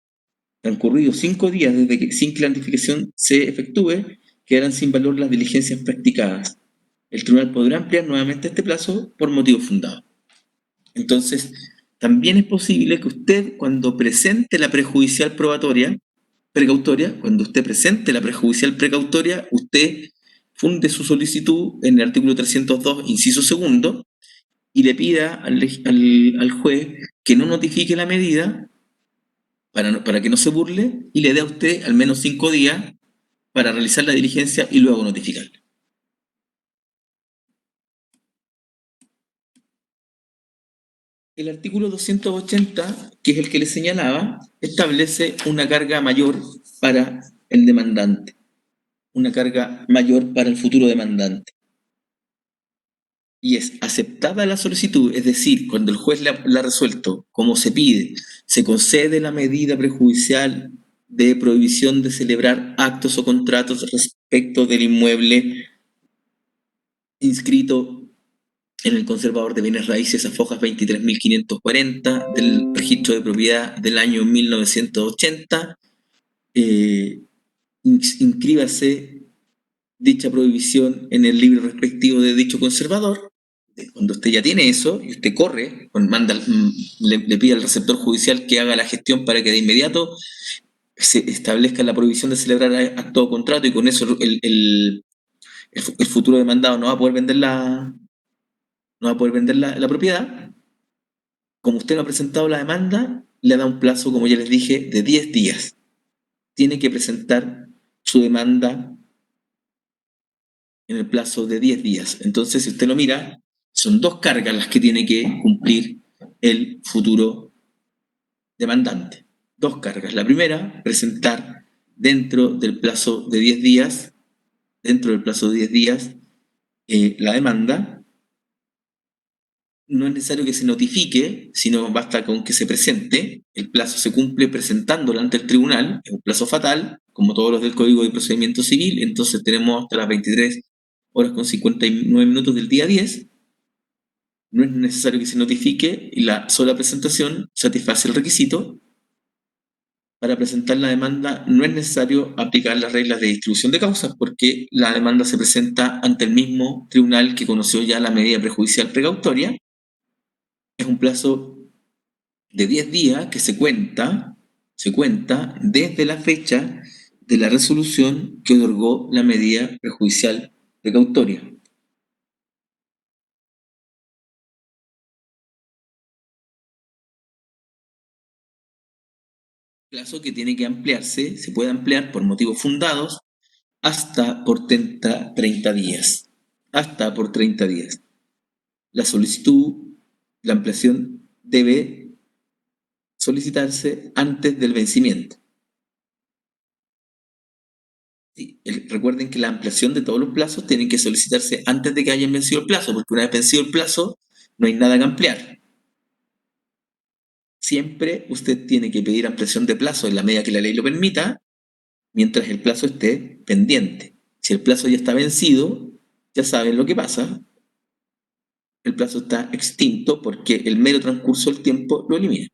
Transcurridos 5 días sin que la notificación se efectúe, quedarán sin valor las diligencias practicadas. El tribunal podrá ampliar nuevamente este plazo por motivos fundados. Entonces, también es posible que usted, cuando presente la prejudicial precautoria, usted funde su solicitud en el artículo 302, inciso segundo, y le pida al juez que no notifique la medida para que no se burle y le dé a usted al menos 5 días para realizar la diligencia y luego notificarle. El artículo 280, que es el que le señalaba, establece una carga mayor para el demandante, una carga mayor para el futuro demandante. Y es aceptada la solicitud, es decir, cuando el juez la ha resuelto como se pide, se concede la medida prejudicial de prohibición de celebrar actos o contratos respecto del inmueble inscrito en el conservador de bienes raíces a fojas 23.540 del registro de propiedad del año 1980. Inscríbase dicha prohibición en el libro respectivo de dicho conservador. Cuando usted ya tiene eso y usted corre, le pide al receptor judicial que haga la gestión para que de inmediato se establezca la prohibición de celebrar acto o contrato, y con eso el futuro demandado no va a poder vender la propiedad. Como usted no ha presentado la demanda, le da un plazo, como ya les dije, de 10 días. Tiene que presentar su demanda en el plazo de 10 días. Entonces, si usted lo mira, son 2 cargas las que tiene que cumplir el futuro demandante. 2 cargas. La primera, presentar dentro del plazo de 10 días, la demanda. No es necesario que se notifique, sino basta con que se presente. El plazo se cumple presentándola ante el tribunal, es un plazo fatal, como todos los del Código de Procedimiento Civil, entonces tenemos hasta las 23 horas con 59 minutos del día 10. No es necesario que se notifique y la sola presentación satisface el requisito. Para presentar la demanda no es necesario aplicar las reglas de distribución de causas porque la demanda se presenta ante el mismo tribunal que conoció ya la medida prejudicial precautoria. Es un plazo de 10 días que se cuenta desde la fecha de la resolución que otorgó la medida prejudicial precautoria. Plazo que tiene que ampliarse, se puede ampliar por motivos fundados hasta por 30 días. Hasta por 30 días. La solicitud, la ampliación debe solicitarse antes del vencimiento. Sí, recuerden que la ampliación de todos los plazos tiene que solicitarse antes de que hayan vencido el plazo, porque una vez vencido el plazo no hay nada que ampliar. Siempre usted tiene que pedir ampliación de plazo en la medida que la ley lo permita, mientras el plazo esté pendiente. Si el plazo ya está vencido, ya saben lo que pasa. El plazo está extinto porque el mero transcurso del tiempo lo elimina.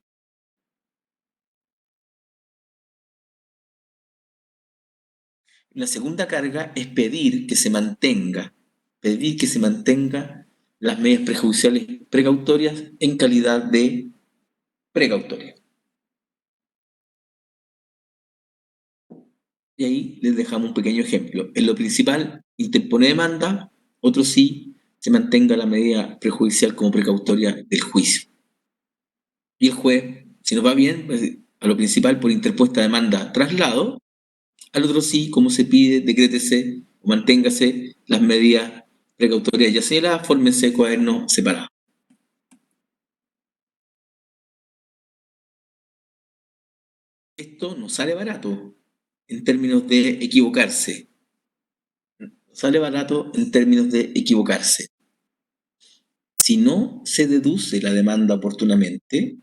La segunda carga es pedir que se mantenga las medidas prejudiciales precautorias en calidad de precautoria. Y ahí les dejamos un pequeño ejemplo. En lo principal, interpone demanda, otro sí, se mantenga la medida prejudicial como precautoria del juicio. Y el juez, si nos va bien, pues, a lo principal por interpuesta demanda traslado, al otro sí, como se pide, decrétese o manténgase las medidas precautorias ya señaladas, fórmense cuadernos separados. Esto no sale barato en términos de equivocarse. Sale barato en términos de equivocarse. Si no se deduce la demanda oportunamente,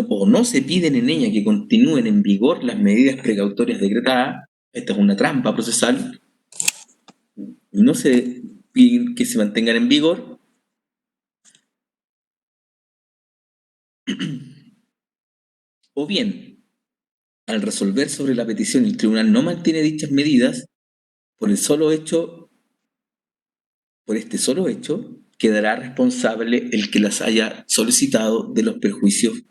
o no se piden en ella que continúen en vigor las medidas precautorias decretadas, esta es una trampa procesal, no se piden que se mantengan en vigor, o bien, al resolver sobre la petición el tribunal no mantiene dichas medidas, por este solo hecho, quedará responsable el que las haya solicitado de los perjuicios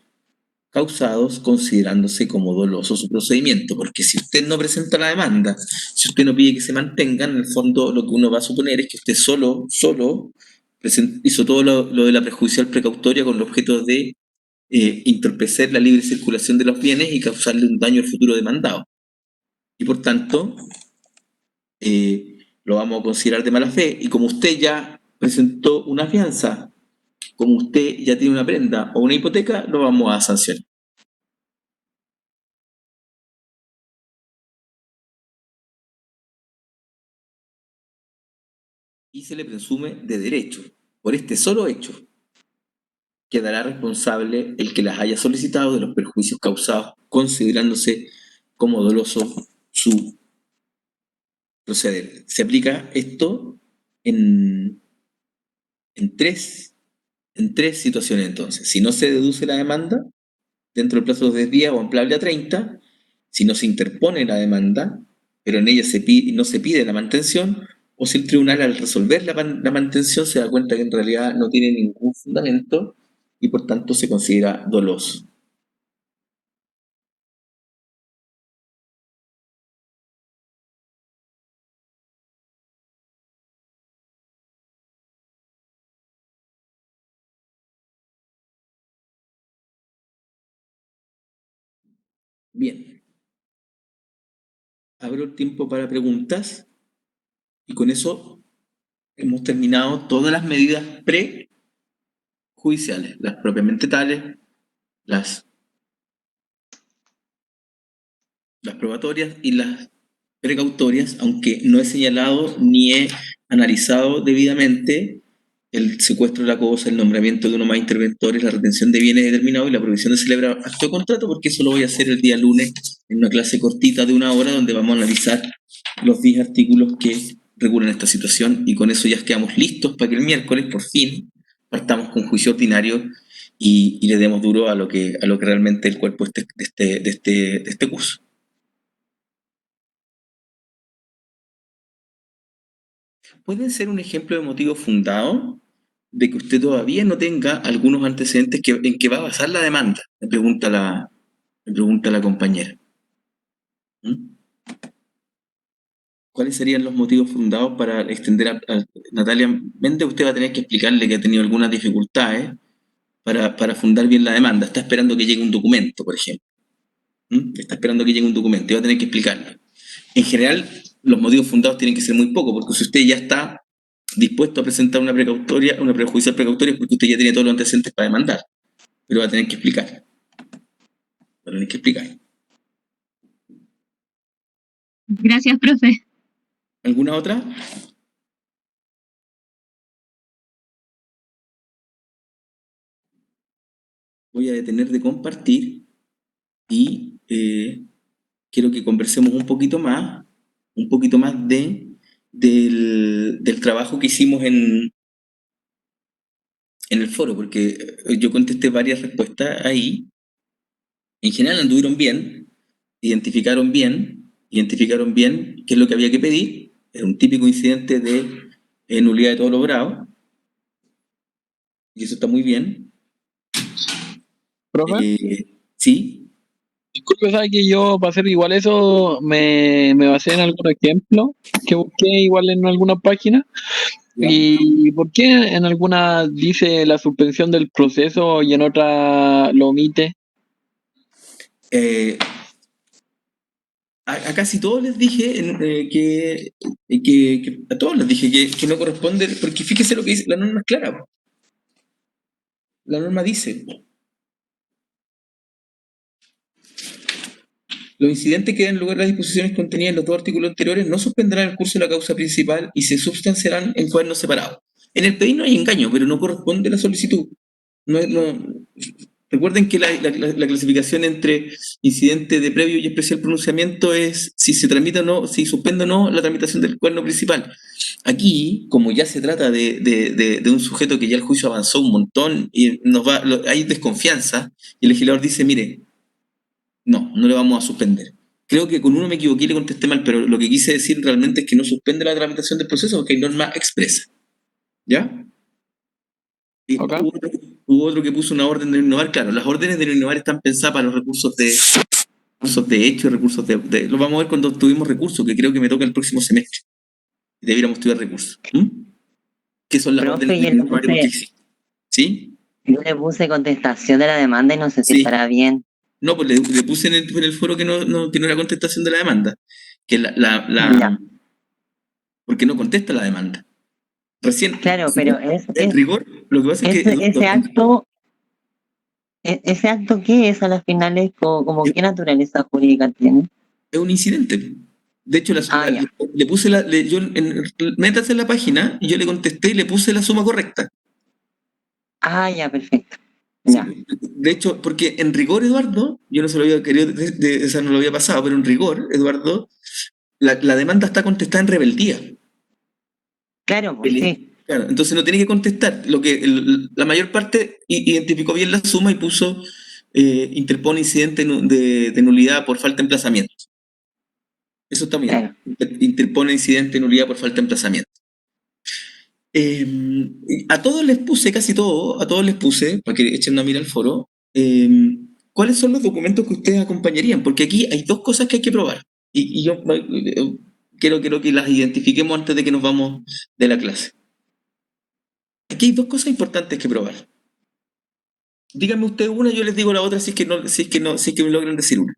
causados considerándose como doloso su procedimiento, porque si usted no presenta la demanda, si usted no pide que se mantengan, en el fondo lo que uno va a suponer es que usted solo hizo todo lo de la prejudicial precautoria con el objeto de entorpecer la libre circulación de los bienes y causarle un daño al futuro demandado. Y por tanto, lo vamos a considerar de mala fe, y como usted ya presentó una fianza, como usted ya tiene una prenda o una hipoteca, lo vamos a sancionar. Y se le presume de derecho. Por este solo hecho, quedará responsable el que las haya solicitado de los perjuicios causados, considerándose como doloso su proceder. Se aplica esto en tres situaciones entonces. Si no se deduce la demanda dentro del plazo de 10 días o ampliable a 30, si no se interpone la demanda, pero en ella no se pide la mantención, o si el tribunal al resolver la mantención se da cuenta que en realidad no tiene ningún fundamento y por tanto se considera doloso. Bien. Abro el tiempo para preguntas y con eso hemos terminado todas las medidas prejudiciales, las propiamente tales, las probatorias y las precautorias, aunque no he señalado ni he analizado debidamente el secuestro de la cosa, el nombramiento de uno más interventores, la retención de bienes determinados y la provisión de celebrar acto de contrato, porque eso lo voy a hacer el día lunes en una clase cortita de 1 hora donde vamos a analizar los 10 artículos que regulan esta situación y con eso ya quedamos listos para que el miércoles, por fin, partamos con juicio ordinario y le demos duro a lo que realmente el cuerpo de este curso. ¿Pueden ser un ejemplo de motivo fundado de que usted todavía no tenga algunos antecedentes en que va a basar la demanda? Me pregunta la compañera. ¿Mm? ¿Cuáles serían los motivos fundados para extender a Natalia Méndez? Usted va a tener que explicarle que ha tenido algunas dificultades para fundar bien la demanda. Está esperando que llegue un documento, por ejemplo. Está esperando que llegue un documento y va a tener que explicarlo. En general, los motivos fundados tienen que ser muy pocos, porque si usted ya está dispuesto a presentar una prejudicial precautoria es porque usted ya tiene todos los antecedentes para demandar. Pero va a tener que explicar. Va a tener que explicar. Gracias, profe. ¿Alguna otra? Voy a detener de compartir y quiero que conversemos un poquito más del trabajo que hicimos en el foro, porque yo contesté varias respuestas ahí. En general anduvieron bien, identificaron bien qué es lo que había que pedir. Era un típico incidente de nulidad de todo logrado. Y eso está muy bien. ¿Profe? Sí. Disculpe, ¿sabe que yo para hacer igual eso me basé en algún ejemplo que busqué igual en alguna página? ¿Ya? ¿Y por qué en alguna dice la suspensión del proceso y en otra lo omite? A casi todos les dije a todos les dije que no corresponde, porque fíjese lo que dice, la norma es clara. La norma dice: los incidentes que dan lugar a las disposiciones contenidas en los 2 artículos anteriores no suspenderán el curso de la causa principal y se substanciarán en cuadernos separados. En el PDI no hay engaño, pero no corresponde la solicitud. Recuerden que la clasificación entre incidente de previo y especial pronunciamiento es si se tramita o no, si suspende o no la tramitación del cuaderno principal. Aquí, como ya se trata de un sujeto que ya el juicio avanzó un montón y hay desconfianza, y el legislador dice: mire, no le vamos a suspender. Creo que con uno me equivoqué y le contesté mal, pero lo que quise decir realmente es que no suspende la tramitación del proceso porque hay norma expresa. ¿Ya? Y Ok. hubo otro que puso una orden de no innovar. Claro, las órdenes de no innovar están pensadas para los recursos de hecho, recursos lo vamos a ver cuando tuvimos recursos, que creo que me toca el próximo semestre. Debiéramos estudiar recursos. ¿Qué son las Profe, órdenes de no innovar y por qué existen? ¿Sí? Yo le puse contestación de la demanda y no sé si Sí. estará bien. No, pues le puse en el foro que no era contestación de la demanda. Que Ya. porque no contesta la demanda. Recién, Claro, pero en rigor, lo que pasa es que ese acto, ¿qué es a las finales? ¿Como qué naturaleza jurídica tiene? es un incidente. De hecho, Ya. le puse métase en la página y yo le contesté y le puse la suma correcta. Ya, perfecto. Sí, Ya. de hecho, porque en rigor, Eduardo, yo no se lo había querido, no lo había pasado, pero en rigor, Eduardo, la demanda está contestada en rebeldía. Claro, pues sí. Claro, entonces no tiene que contestar. La mayor parte identificó bien la suma y puso interpone incidente de nulidad por falta de emplazamiento. Eso está bien. Claro. Interpone incidente de nulidad por falta de emplazamiento. A todos les puse, casi todo, a todos les puse, para que echen una mira al foro, cuáles son los documentos que ustedes acompañarían, porque aquí hay 2 cosas que hay que probar. Y yo quiero que las identifiquemos antes de que nos vamos de la clase. Aquí hay 2 cosas importantes que probar. Díganme ustedes una, yo les digo la otra si es que me logran decir una.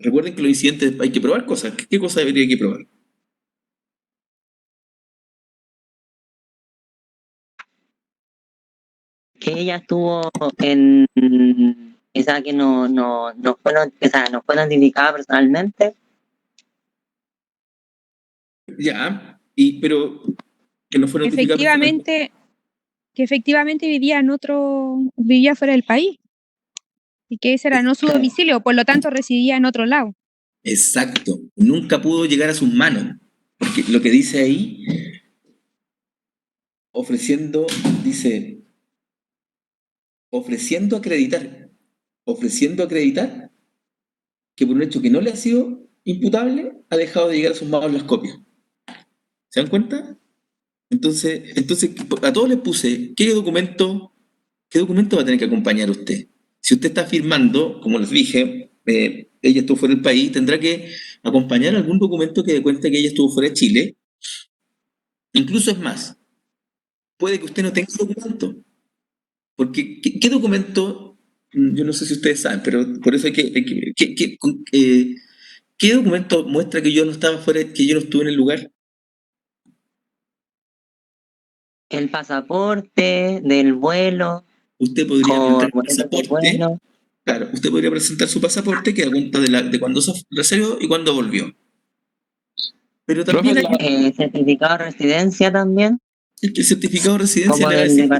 Recuerden que los incidentes hay que probar cosas. ¿Qué cosa debería que probar? Que ella estuvo en, quizá que no fue, no fue notificada personalmente. Ya, pero que no fue notificado personalmente. Efectivamente vivía fuera del país y que ese era no su domicilio, por lo tanto residía en otro lado. Exacto. Nunca pudo llegar a sus manos. Porque lo que dice ahí, dice, ofreciendo acreditar que por un hecho que no le ha sido imputable, ha dejado de llegar a sus manos las copias. ¿Se dan cuenta? Entonces a todos les puse, ¿qué documento va a tener que acompañar usted? Si usted está firmando, como les dije, ella estuvo fuera del país, tendrá que acompañar algún documento que dé cuenta que ella estuvo fuera de Chile. Incluso es más, puede que usted no tenga documento. Porque, ¿qué documento? Yo no sé si ustedes saben, pero por eso ¿qué documento muestra que yo no estaba fuera, que yo no estuve en el lugar? El pasaporte del vuelo. Usted podría presentar con el pasaporte. Claro, usted podría presentar su pasaporte que da cuenta de cuándo salió y cuándo volvió. Pero también hay certificado de residencia también. el certificado de residencia Como le va a del decir,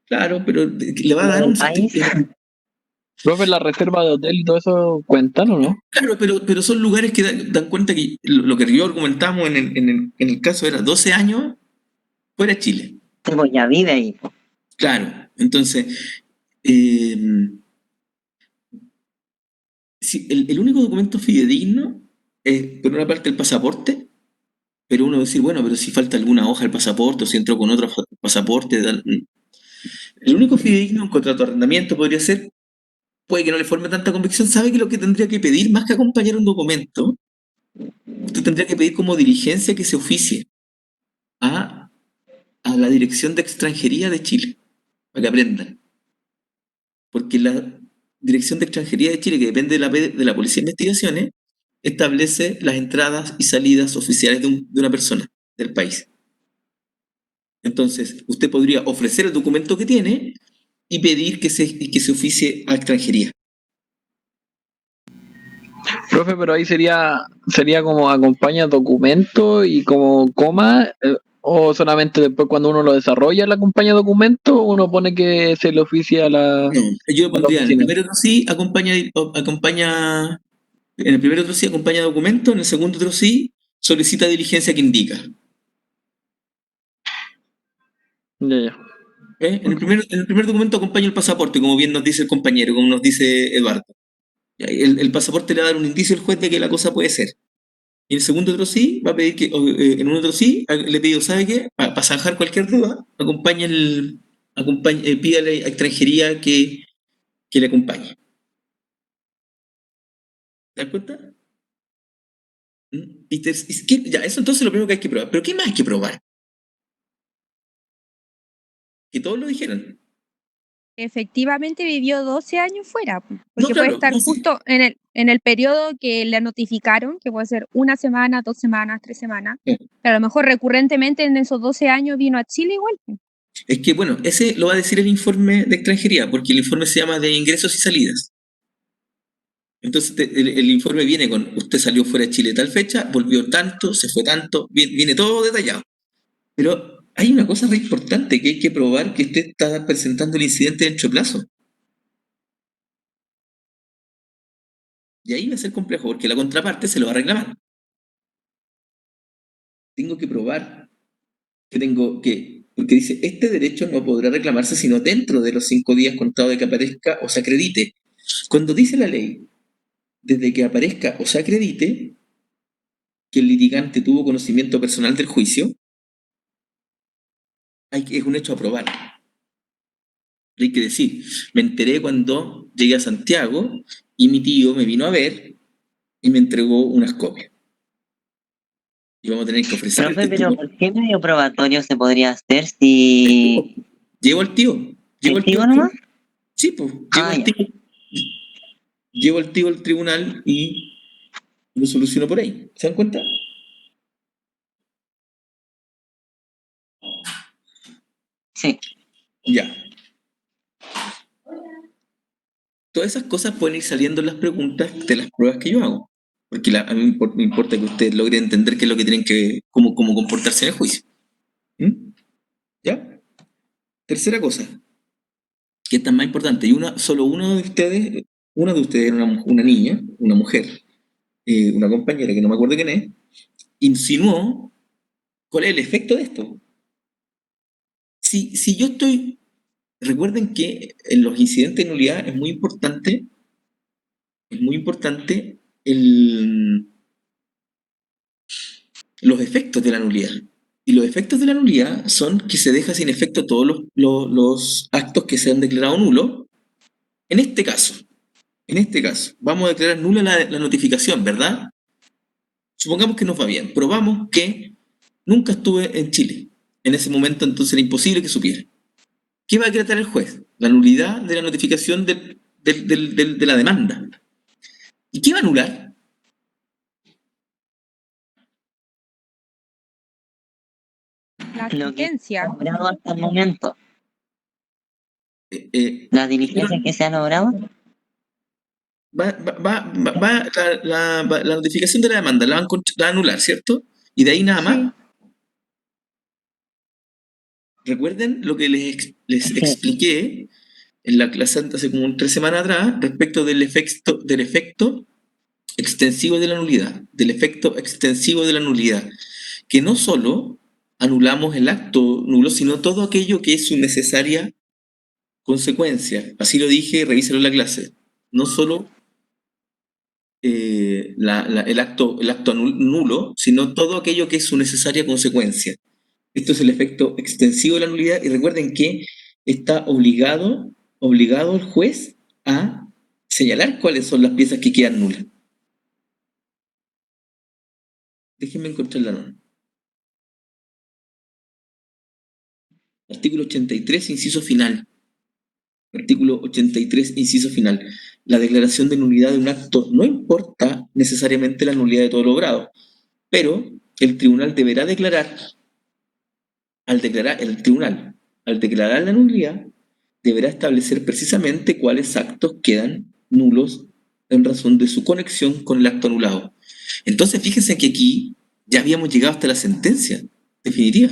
claro, pero le va a dar un país. certificado. Profe, la reserva de hotel y todo eso cuentan, ¿o no? Claro, pero son lugares que dan cuenta que lo que yo argumentamos en el caso era 12 años fuera de Chile. Pues ya vive ahí. Claro, entonces, el único documento fidedigno es, por una parte, el pasaporte, pero uno decir, bueno, pero si falta alguna hoja del pasaporte o si entró con otro pasaporte. El único fidedigno, un contrato de arrendamiento podría ser, puede que no le forme tanta convicción, sabe que lo que tendría que pedir, más que acompañar un documento, usted tendría que pedir como diligencia que se oficie a la Dirección de Extranjería de Chile, para que aprendan. Porque la Dirección de Extranjería de Chile, que depende de la Policía de Investigaciones, establece las entradas y salidas oficiales de una persona del país. Entonces, usted podría ofrecer el documento que tiene y pedir que se oficie a extranjería. Profe, pero ahí sería como acompaña documento y como coma, o solamente después cuando uno lo desarrolla la acompaña documento, uno pone que se le oficia a la... No, yo pondría en el oficina. primer otro sí, acompaña, en el primer otro sí acompaña documento, en el segundo otro sí solicita diligencia que indica. Ya. En el primer documento acompaña el pasaporte, como bien nos dice el compañero, como nos dice Eduardo. El pasaporte le va a dar un indicio al juez de que la cosa puede ser. Y en el segundo otro sí, va a pedir que, en un otro sí, le pido, ¿sabe qué? Para zanjar cualquier duda, pídale a extranjería que le acompañe. ¿Te das cuenta? Ya, eso entonces es lo primero que hay que probar. Pero ¿qué más hay que probar? Que todos lo dijeron. Efectivamente vivió 12 años fuera, porque No, puede claro, estar no, sí. justo en el periodo que le notificaron, que puede ser 1 semana, 2 semanas, 3 semanas. Sí. Pero a lo mejor recurrentemente en esos 12 años vino a Chile igual. Es que, bueno, ese lo va a decir el informe de extranjería, porque el informe se llama de ingresos y salidas. Entonces el informe viene con, usted salió fuera de Chile tal fecha, volvió tanto, se fue tanto, viene todo detallado. Pero hay una cosa muy importante, que hay que probar que usted está presentando el incidente dentro de plazo. Y ahí va a ser complejo, porque la contraparte se lo va a reclamar. Tengo que probar porque dice, este derecho no podrá reclamarse sino dentro de los 5 días contados de que aparezca o se acredite. Cuando dice la ley, desde que aparezca o se acredite que el litigante tuvo conocimiento personal del juicio, es un hecho a probar. Hay que decir, me enteré cuando llegué a Santiago y mi tío me vino a ver y me entregó unas copias. Y vamos a tener que ofrecer Profe, el testigo. pero ¿por qué medio probatorio se podría hacer si... Llevo al tío. ¿Testigo nomás? Sí, pues. Llevo al tío al tribunal y y lo soluciono por ahí. ¿Se dan cuenta? Sí. Ya. Todas esas cosas pueden ir saliendo en las preguntas de las pruebas que yo hago. Porque a mí me importa que ustedes logren entender qué es lo que tienen que, cómo comportarse en el juicio. ¿Mm? ¿Ya? Tercera cosa, que esta es más importante, y solo una de ustedes era una niña, una mujer, una compañera que no me acuerdo quién es, insinuó cuál es el efecto de esto. Si yo estoy, recuerden que en los incidentes de nulidad es muy importante los efectos de la nulidad. Y los efectos de la nulidad son que se deja sin efecto todos los actos que se han declarado nulos. En este caso, vamos a declarar nula la notificación, ¿verdad? Supongamos que nos va bien. Probamos que nunca estuve en Chile. En ese momento, entonces, era imposible que supiera. ¿Qué va a decretar el juez? La nulidad de la notificación de la demanda. ¿Y qué va a anular? La Lo que asistencia. se ha logrado hasta el momento. Eh, Las diligencias que se han logrado. la notificación de la demanda la van a anular, ¿cierto? Y de ahí nada más. Sí. Recuerden lo que les expliqué en la clase hace como 3 semanas atrás respecto del efecto extensivo de la nulidad, que no solo anulamos el acto nulo, sino todo aquello que es su necesaria consecuencia. Así lo dije, revísalo en la clase. No solo el acto nulo, sino todo aquello que es su necesaria consecuencia. Esto es el efecto extensivo de la nulidad, y recuerden que está obligado el juez a señalar cuáles son las piezas que quedan nulas. Déjenme encontrar la norma. Artículo 83, inciso final. Artículo 83, inciso final. La declaración de nulidad de un acto no importa necesariamente la nulidad de todo logrado, pero el tribunal deberá declarar, al declarar la nulidad, deberá establecer precisamente cuáles actos quedan nulos en razón de su conexión con el acto anulado. Entonces, fíjense que aquí ya habíamos llegado hasta la sentencia definitiva,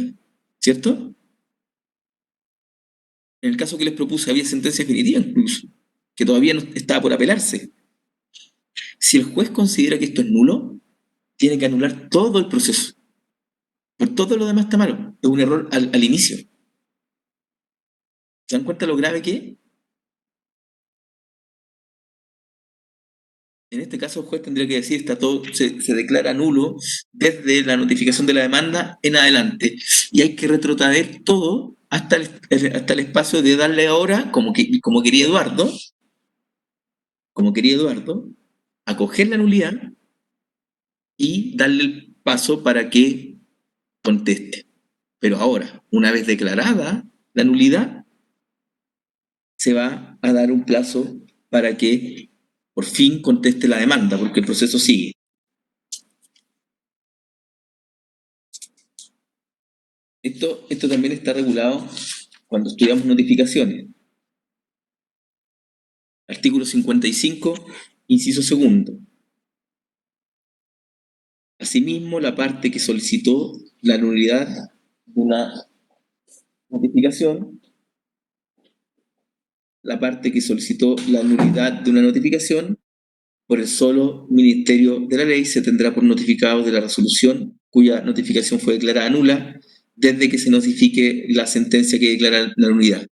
¿cierto? En el caso que les propuse había sentencia definitiva incluso, que todavía no estaba por apelarse. Si el juez considera que esto es nulo, tiene que anular todo el proceso. Por todo lo demás está malo. Es un error al inicio. ¿Se dan cuenta lo grave que es? En este caso, el juez tendría que decir está todo, se declara nulo desde la notificación de la demanda en adelante. Y hay que retrotraer todo hasta el espacio de darle ahora, como quería Eduardo, acoger la nulidad y darle el paso para que conteste. Pero ahora, una vez declarada la nulidad, se va a dar un plazo para que por fin conteste la demanda, porque el proceso sigue. Esto también está regulado cuando estudiamos notificaciones. Artículo 55, inciso segundo. Asimismo, la parte que solicitó la nulidad de una notificación, por el solo Ministerio de la Ley se tendrá por notificado de la resolución cuya notificación fue declarada nula desde que se notifique la sentencia que declara la nulidad.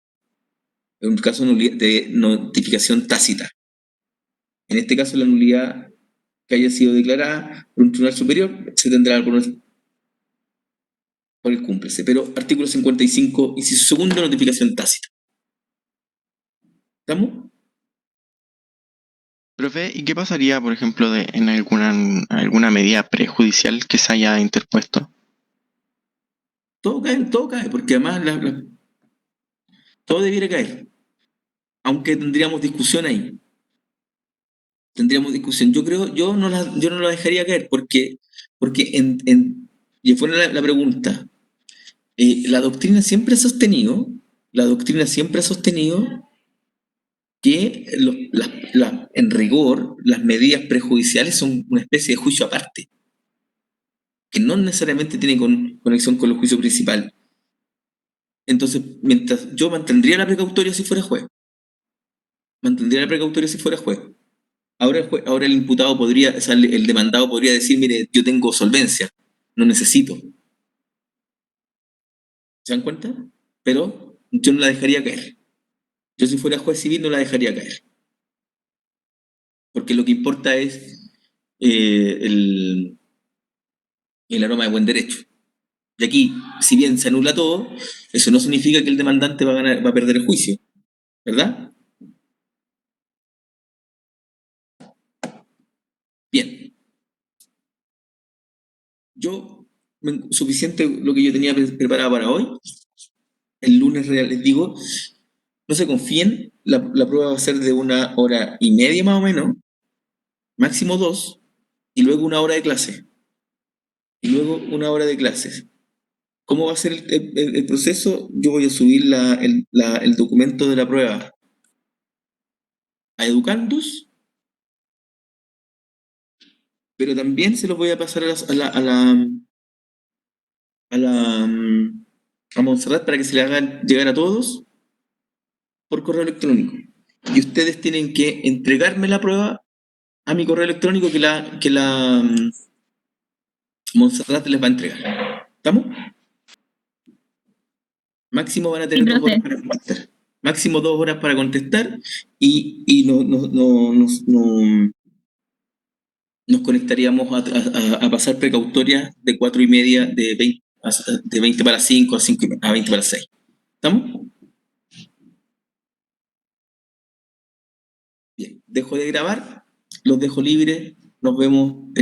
En un caso de notificación tácita. En este caso, la nulidad que haya sido declarada por un tribunal superior se tendrá por el cúmplice. Pero artículo 55, inciso segundo, notificación tácita. ¿Estamos? Profe, ¿y qué pasaría, por ejemplo, en alguna medida prejudicial que se haya interpuesto? Todo cae, porque además todo debiera caer. Aunque tendríamos discusión ahí. tendríamos discusión. Yo no la dejaría caer porque y fue la pregunta. La doctrina siempre ha sostenido que en rigor las medidas prejudiciales son una especie de juicio aparte, que no necesariamente tiene conexión con el juicio principal. Entonces, mientras yo mantendría la precautoria si fuera juez. Ahora el imputado podría, o sea, el demandado podría decir, mire, yo tengo solvencia, no necesito. ¿Se dan cuenta? Pero yo no la dejaría caer. Yo si fuera juez civil no la dejaría caer. Porque lo que importa es el aroma de buen derecho. Y aquí, si bien se anula todo, eso no significa que el demandante va a perder el juicio, ¿verdad? Bien. Suficiente lo que yo tenía preparado para hoy. El lunes les digo, no se confíen, la prueba va a ser de 1 hora y media más o menos, máximo 2, y luego 1 hora de clase. Y luego 1 hora de clases. ¿Cómo va a ser el proceso? Yo voy a subir el documento de la prueba a Educandus, pero también se los voy a pasar a Montserrat para que se le hagan llegar a todos por correo electrónico. Y ustedes tienen que entregarme la prueba a mi correo electrónico que la Montserrat les va a entregar. ¿Estamos? Máximo van a tener Sí, 2 horas profe. para contestar. Máximo 2 horas para contestar y nos conectaríamos a pasar precautorias de 4:30, de 20 para 5 a 20 para 6. ¿Estamos? Bien, dejo de grabar, los dejo libres, nos vemos